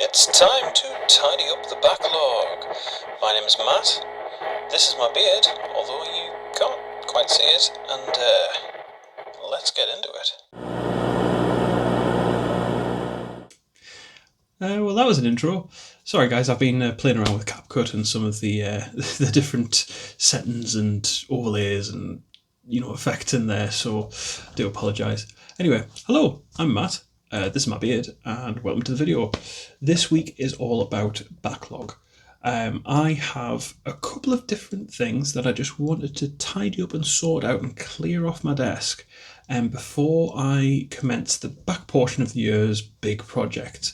It's time to tidy up the backlog. My name is Matt. This is my beard, although you can't quite see it, and let's get into it. Well, that was an intro. Sorry, guys, I've been playing around with CapCut and some of the the different settings and overlays and effects in there, so I do apologise. Anyway, hello, I'm Matt. This is my beard, and welcome to the video. This week is all about backlog. I have a couple of different things that I just wanted to tidy up and sort out and clear off my desk before I commence the back portion of the year's big project.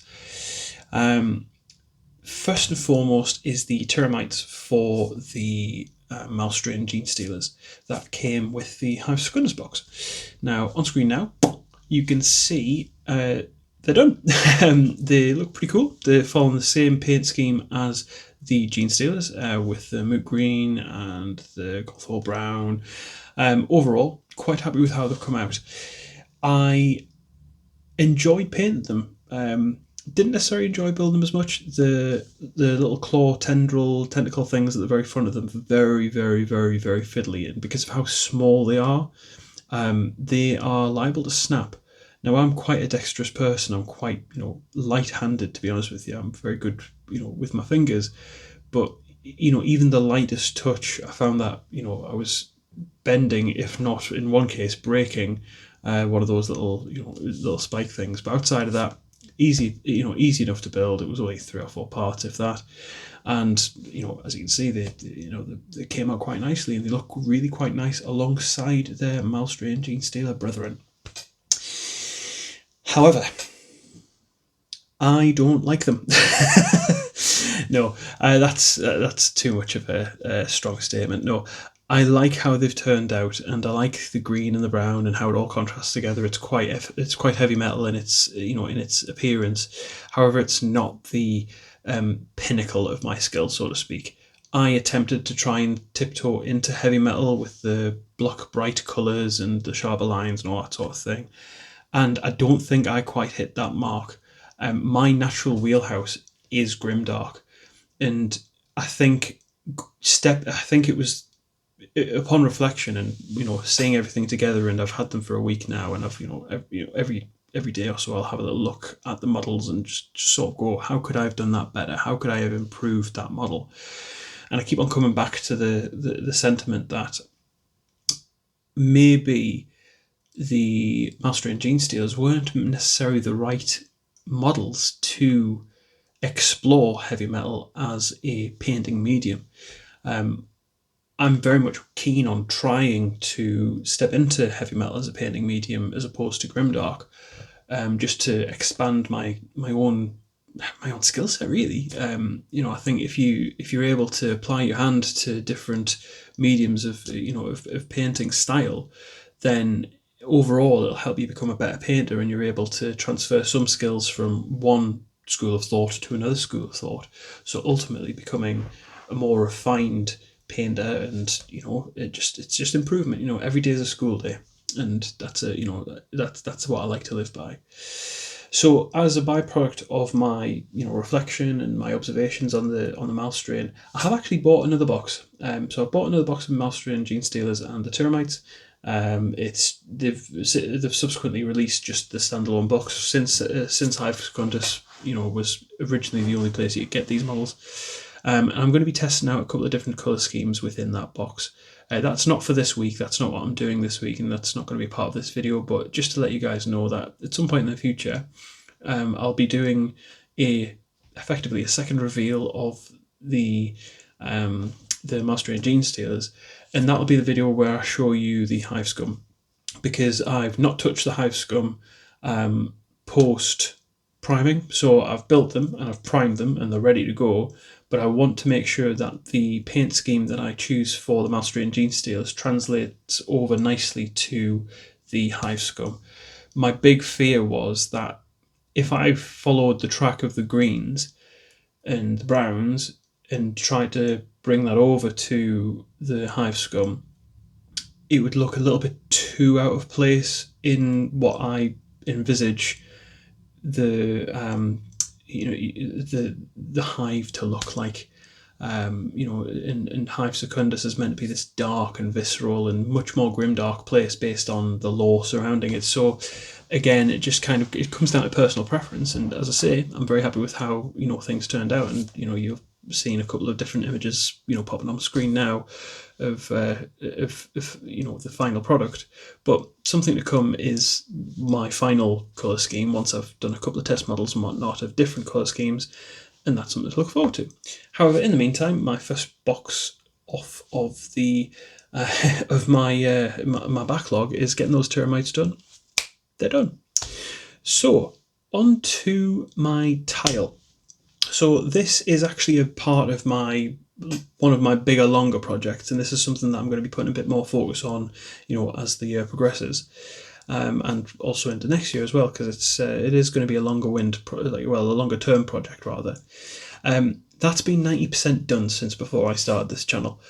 First and foremost is the Tyramites for the Malstrain Genestealers that came with the Hive Secundus box. Now, on screen now, you can see they're done. They look pretty cool. They're following the same paint scheme as the Genestealers with the moot green and the Gothor brown. Overall, quite happy with how they've come out. I enjoyed painting them. Didn't necessarily enjoy building them as much. The little claw tentacle things at the very front of them are very, very, very, very fiddly, and because of how small they are liable to snap. Now, I'm quite a dexterous person. I'm quite light-handed, to be honest with you. I'm very good with my fingers, but even the lightest touch, I found that I was bending, if not in one case breaking one of those little spike things. But outside of that, easy enough to build. It was only 3 or 4 parts, if that. And as you can see, they came out quite nicely, and they look really quite nice alongside their Malstrain Genestealer brethren. However, I don't like them. No, that's too much of a strong statement. No, I like how they've turned out, and I like the green and the brown and how it all contrasts together. It's quite heavy metal in its in its appearance. However, it's not the pinnacle of my skill, so to speak. I attempted to try and tiptoe into heavy metal with the block bright colours and the sharper lines and all that sort of thing, and I don't think I quite hit that mark. My natural wheelhouse is grimdark, and I think it was upon reflection and seeing everything together, and I've had them for a week now, and I've every day or so I'll have a little look at the models and just sort of go, how could I have done that better? How could I have improved that model? And I keep on coming back to the sentiment that maybe the Malstrain Genestealers weren't necessarily the right models to explore heavy metal as a painting medium. I'm very much keen on trying to step into heavy metal as a painting medium as opposed to grimdark, just to expand my own skill set, really. I think if you're able to apply your hand to different mediums of painting style, then overall it'll help you become a better painter, and you're able to transfer some skills from one school of thought to another school of thought, so ultimately becoming a more refined painter. And it's just improvement. Every day is a school day, and that's what I like to live by. So as a byproduct of my reflection and my observations on the Malstrain, I have actually bought another box. So I bought another box of Malstrain Genestealers and the Tyramites. They've subsequently released just the standalone box since Hive Secundus was originally the only place you could get these models. And I'm going to be testing out a couple of different colour schemes within that box. That's not for this week, that's not what I'm doing this week, and that's not going to be part of this video, but just to let you guys know that at some point in the future, I'll be doing effectively a second reveal of the Malstrain Genestealers, and that'll be the video where I show you the Hive Scum, because I've not touched the Hive Scum post priming. So I've built them and I've primed them and they're ready to go, but I want to make sure that the paint scheme that I choose for the Malstrain Genestealers translates over nicely to the Hive Scum. My big fear was that if I followed the track of the greens and the browns and tried to bring that over to the Hive Scum, it would look a little bit too out of place in what I envisage the the hive to look like. And Hive Secundus is meant to be this dark and visceral and much more grimdark place based on the lore surrounding it. So again, it just kind of, it comes down to personal preference. And as I say, I'm very happy with how things turned out. And you've seen a couple of different images popping on the screen now of the final product. But something to come is my final colour scheme once I've done a couple of test models and whatnot of different colour schemes. And that's something to look forward to. However, in the meantime, my first box off of the of my backlog is getting those Tyramites done. They're done. So on to my tile. So this is actually a part of one of my bigger, longer projects, and this is something that I'm going to be putting a bit more focus on, as the year progresses. And also into next year as well, because it is going to be a longer a longer term project rather. That's been 90% done since before I started this channel.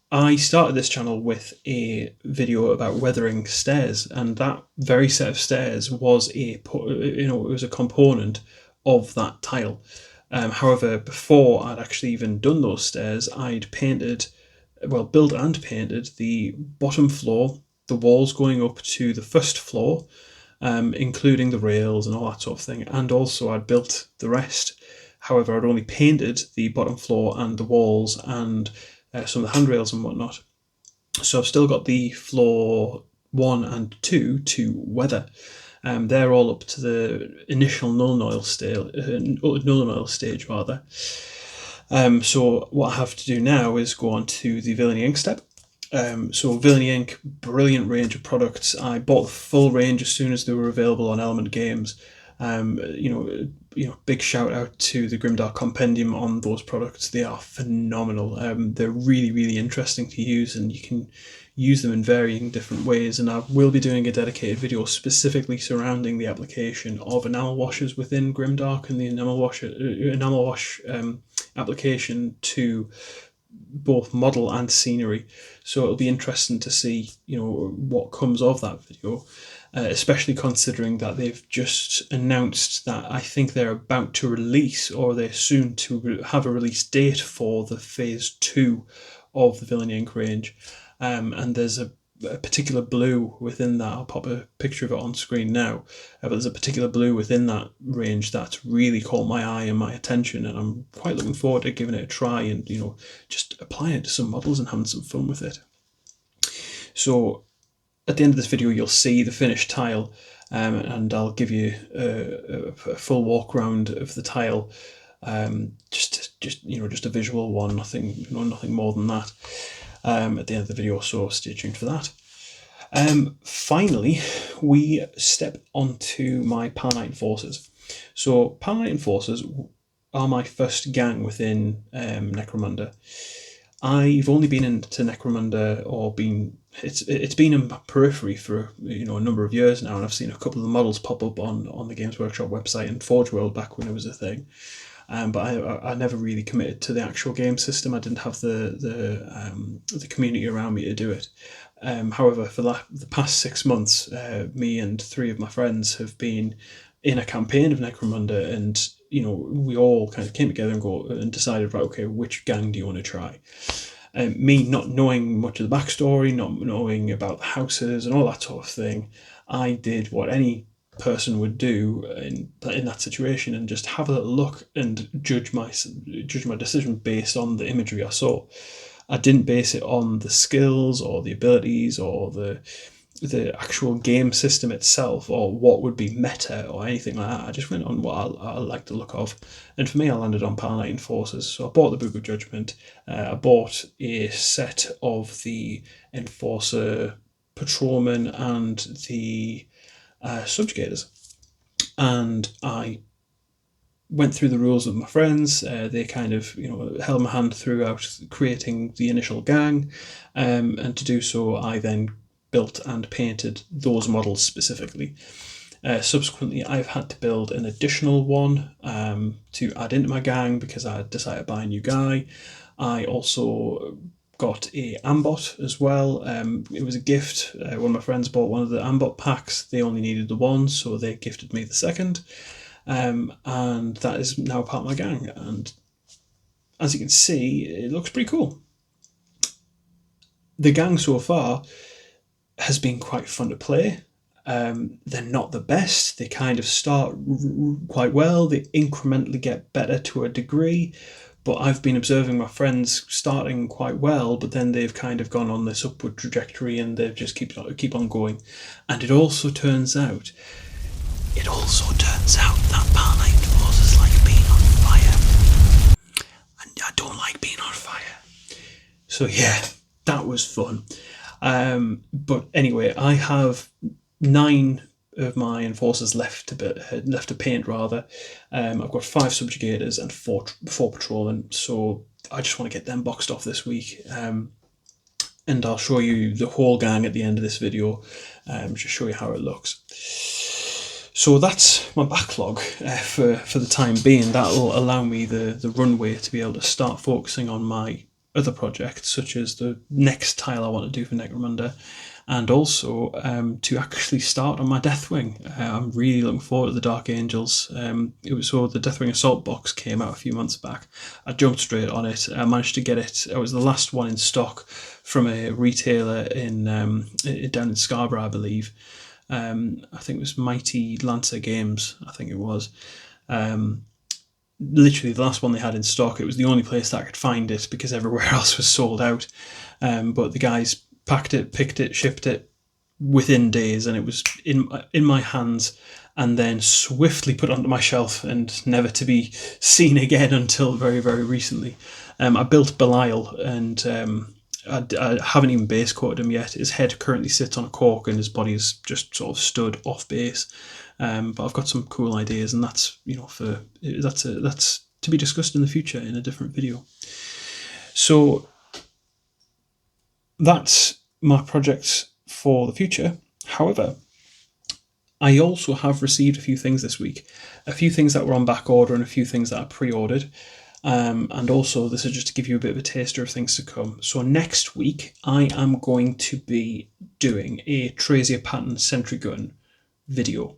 I started this channel with a video about weathering stairs, and that very set of stairs was it was a component of that tile. However, before I'd actually even done those stairs, I'd built and painted the bottom floor, the walls going up to the first floor, including the rails and all that sort of thing, and also I'd built the rest. However, I'd only painted the bottom floor and the walls and some of the handrails and whatnot. So I've still got the floor 1 and 2 to weather. They're all up to the initial null and oil stage rather. So what I have to do now is go on to the Villainy Ink step. So Villainy Ink, brilliant range of products. I bought the full range as soon as they were available on Element Games. Big shout out to the Grimdark Compendium on those products. They are phenomenal. They're really, really interesting to use, and you can use them in varying different ways. And I will be doing a dedicated video specifically surrounding the application of enamel washes within Grimdark and the enamel wash application to both model and scenery. So it'll be interesting to see what comes of that video, especially considering that they've just announced that I think they're about to release, or they're soon to have a release date for the phase 2 of the Villainy Ink range. And there's a particular blue within that. I'll pop a picture of it on screen now, but there's a particular blue within that range that's really caught my eye and my attention, and I'm quite looking forward to giving it a try and just applying it to some models and having some fun with it. So at the end of this video you'll see the finished tile, and I'll give you a full walk around of the tile, just a visual one, nothing more than that. At the end of the video, so stay tuned for that. Finally, we step onto my Palanite Enforcers. So Palanite Enforcers are my first gang within Necromunda. I've only been into Necromunda, it's been in my periphery for a number of years now, and I've seen a couple of the models pop up on the Games Workshop website and Forge World back when it was a thing. But I never really committed to the actual game system. I didn't have the community around me to do it. However, for the past 6 months, me and 3 of my friends have been in a campaign of Necromunda, and we all kind of came together and decided, right, okay, which gang do you want to try? Me not knowing much of the backstory, not knowing about the houses and all that sort of thing, I did what any person would do in that situation and just have a little look and judge my decision based on the imagery I saw. I didn't base it on the skills or the abilities or the actual game system itself or what would be meta or anything like that. I just went on what I like the look of, and for me I landed on Palanite Enforcers. So I bought the Book of Judgment, I bought a set of the Enforcer Patrolmen and the Subjugators, and I went through the rules with my friends. They kind of held my hand throughout creating the initial gang, and to do so I then built and painted those models specifically. Subsequently I've had to build an additional one to add into my gang because I decided to buy a new guy. I also got a Ambot as well. It was a gift. One of my friends bought one of the Ambot packs. They only needed the one, so they gifted me the second. and that is now part of my gang. And as you can see, it looks pretty cool. The gang so far has been quite fun to play. They're not the best. They kind of start quite well. They incrementally get better to a degree. But I've been observing my friends starting quite well, but then they've kind of gone on this upward trajectory and they just keep on going. And it also turns out that Palanite Enforcers like being on fire. And I don't like being on fire. So yeah, that was fun. But anyway, I have 9 of my enforcers left to paint rather. I've got 5 subjugators and 4 patrolmen, so I just want to get them boxed off this week. And I'll show you the whole gang at the end of this video, just show you how it looks. So that's my backlog for the time being. That'll allow me the runway to be able to start focusing on my other projects, such as the next tile I want to do for Necromunda, and also to actually start on my Deathwing. I'm really looking forward to the Dark Angels. The Deathwing Assault box came out a few months back. I jumped straight on it. I managed to get it. It was the last one in stock from a retailer in down in Scarborough, I believe. I think it was Mighty Lancer Games, I think it was. Literally the last one they had in stock. It was the only place that I could find it because everywhere else was sold out. But the guys packed it, picked it, shipped it within days, and it was in my hands and then swiftly put onto my shelf and never to be seen again until very, very recently. I built Belial, and I haven't even base coated him yet. His head currently sits on a cork and his body is just sort of stood off base. But I've got some cool ideas, and that's that's to be discussed in the future in a different video. So that's my projects for the future. However, I also have received a few things this week, a few things that were on back order and a few things that I pre-ordered. And also this is just to give you a bit of a taster of things to come. So next week I am going to be doing a Tracer Pattern Sentry Gun video.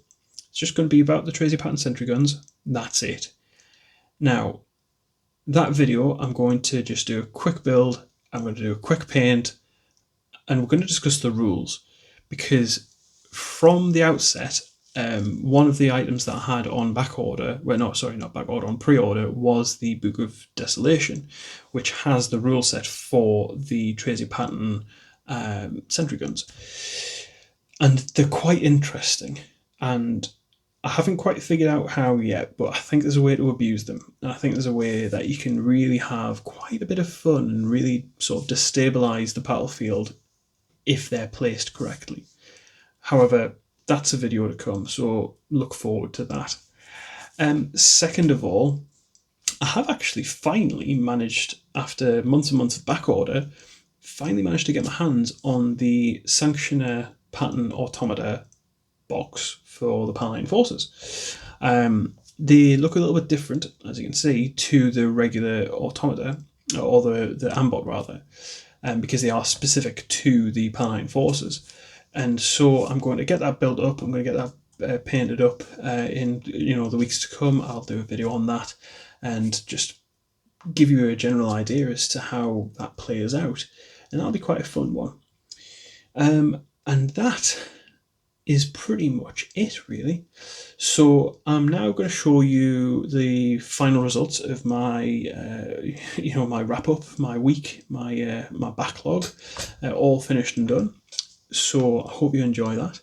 It's just going to be about the Tracer Pattern Sentry Guns. That's it. Now, that video I'm going to just do a quick build, I'm going to do a quick paint, and we're going to discuss the rules, because from the outset, one of the items that I had on on pre-order was the Book of Desolation, which has the rule set for the Tracer Pattern sentry guns. And they're quite interesting, and I haven't quite figured out how yet, but I think there's a way to abuse them. And I think there's a way that you can really have quite a bit of fun and really sort of destabilise the battlefield if they're placed correctly. However, that's a video to come, so look forward to that. Second of all, I have actually finally managed, after months and months of back order, to get my hands on the Sanctioner Pattern Automata box for the Palanite Enforcers. They look a little bit different, as you can see, to the regular automata, or the Ambot rather, because they are specific to the Palanite Enforcers. And so I'm going to get that built up. I'm going to get that painted up in the weeks to come. I'll do a video on that and just give you a general idea as to how that plays out, and that'll be quite a fun one. And that is pretty much it, really. So I'm now going to show you the final results of my my wrap up, my week, my backlog, all finished and done. So I hope you enjoy that,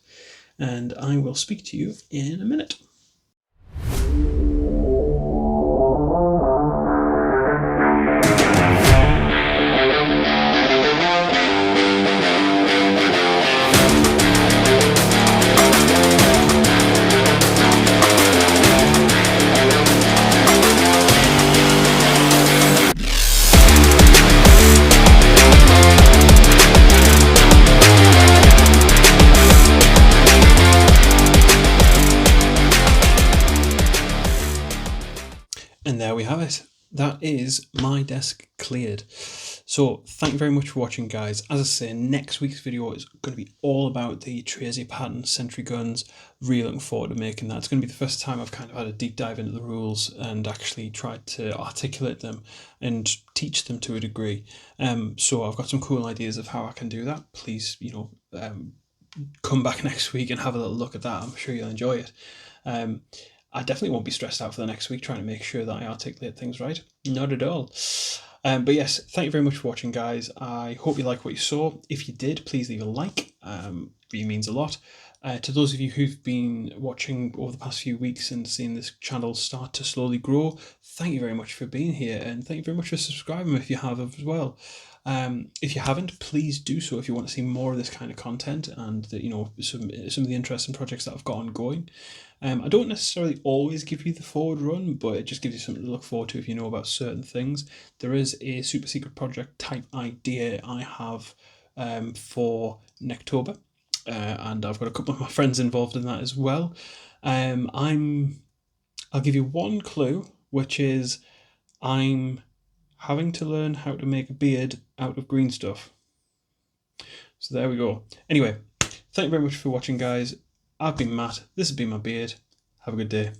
and I will speak to you in a minute. And there we have it. That is my desk cleared. So thank you very much for watching, guys. As I say, next week's video is going to be all about the Tracy pattern sentry guns. Really looking forward to making that. It's going to be the first time I've kind of had a deep dive into the rules and actually tried to articulate them and teach them to a degree. So I've got some cool ideas of how I can do that. Please, come back next week and have a little look at that. I'm sure you'll enjoy it. I definitely won't be stressed out for the next week trying to make sure that I articulate things right. Not at all. But yes, thank you very much for watching, guys. I hope you like what you saw. If you did, please leave a like. It means a lot. To those of you who've been watching over the past few weeks and seeing this channel start to slowly grow, thank you very much for being here, and thank you very much for subscribing if you have as well. If you haven't, please do so if you want to see more of this kind of content and some of the interesting projects that I've got ongoing. I don't necessarily always give you the forward run, but it just gives you something to look forward to if you know about certain things. There is a super secret project type idea I have for Nectober, and I've got a couple of my friends involved in that as well. I'll give you one clue, which is I'm having to learn how to make a beard out of green stuff. So there we go. Anyway, thank you very much for watching, guys. I've been Matt. This has been my beard. Have a good day.